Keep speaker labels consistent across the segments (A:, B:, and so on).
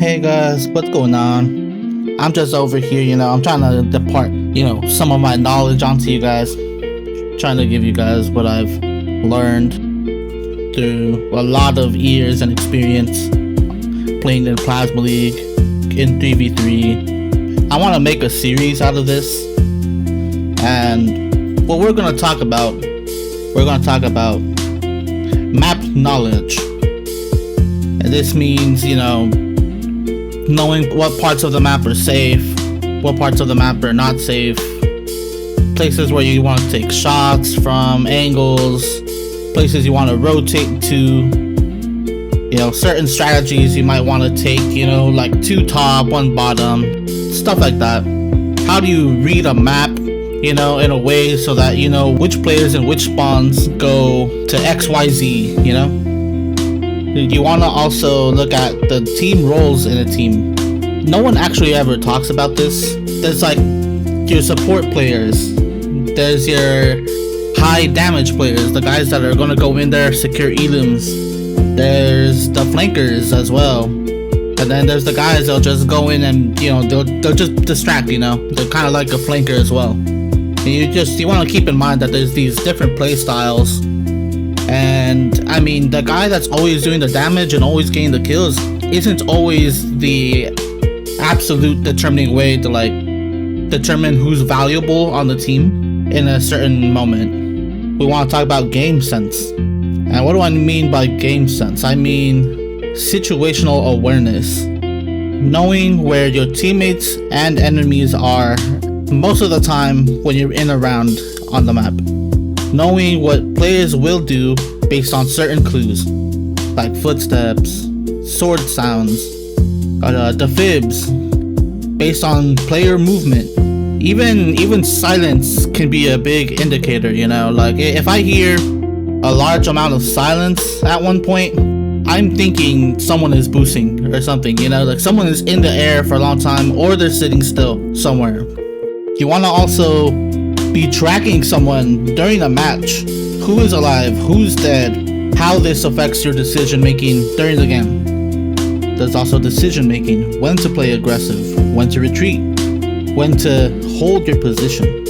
A: Hey guys, what's going on? I'm just over here, I'm trying to depart, some of my knowledge onto you guys. Trying to give you guys what I've learned through a lot of years and experience playing in Plazma League, in 3v3. I want to make a series out of this. And what we're going to talk about, map knowledge. And this means, knowing what parts of the map are safe, what parts of the map are not safe, places where you want to take shots from, angles, places you want to rotate to, certain strategies you might want to take, like 2 top, 1 bottom, stuff like that. How do you read a map, in a way so that you know which players and which spawns go to XYZ, You want to also look at the team roles in a team. No one actually ever talks about this. There's like your support players. There's your high damage players, the guys that are going to go in there, secure elims. There's the flankers as well. And then there's the guys that'll just go in and, they'll just distract, They're kind of like a flanker as well. And you want to keep in mind that there's these different play styles. And I mean, the guy that's always doing the damage and always getting the kills isn't always the absolute determining way to determine who's valuable on the team in a certain moment. We want to talk about game sense. And what do I mean by game sense? I mean situational awareness. Knowing where your teammates and enemies are most of the time when you're in and around on the map. Knowing what players will do based on certain clues, like footsteps, sword sounds, the fibs, based on player movement. Even silence can be a big indicator, Like if I hear a large amount of silence at one point, I'm thinking someone is boosting or something, Like someone is in the air for a long time or they're sitting still somewhere. You want to also be tracking someone during a match. Who is alive, who's dead, how this affects your decision making during the game. There's also decision making, when to play aggressive, when to retreat, when to hold your position.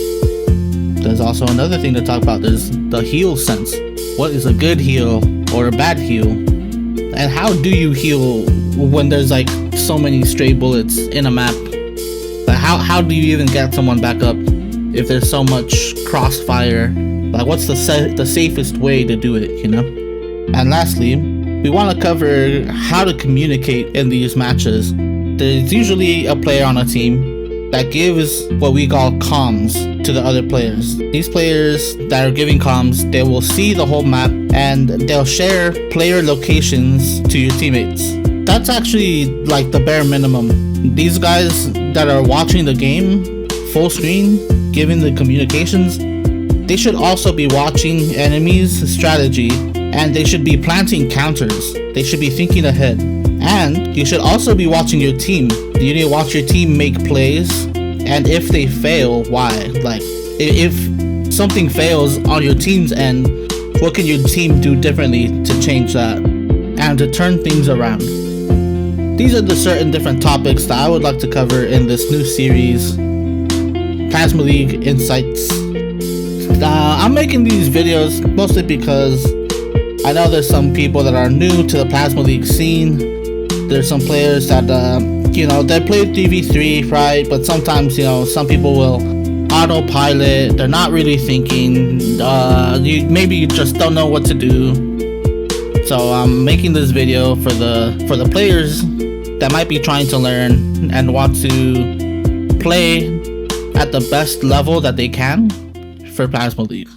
A: There's also another thing to talk about. There's the heal sense. What is a good heal or a bad heal? And how do you heal when there's so many stray bullets in a map? How do you even get someone back up if there's so much crossfire? What's the safest way to do it, And lastly, we want to cover how to communicate in these matches. There's usually a player on a team that gives what we call comms to the other players. These players that are giving comms, they will see the whole map and they'll share player locations to your teammates. That's actually the bare minimum. These guys that are watching the game full screen, giving the communications, they should also be watching enemies' strategy and they should be planting counters. They should be thinking ahead. And you should also be watching your team. You need to watch your team make plays, and if they fail, why? If something fails on your team's end, what can your team do differently to change that and to turn things around? These are the certain different topics that I would like to cover in this new series, Plazma League Insights. I'm making these videos mostly because I know there's some people that are new to the Plazma League scene. There's some players that, they play 3v3, right? But sometimes, some people will autopilot. They're not really thinking. Maybe you just don't know what to do. So I'm making this video for the players that might be trying to learn and want to play at the best level that they can for Plazma League.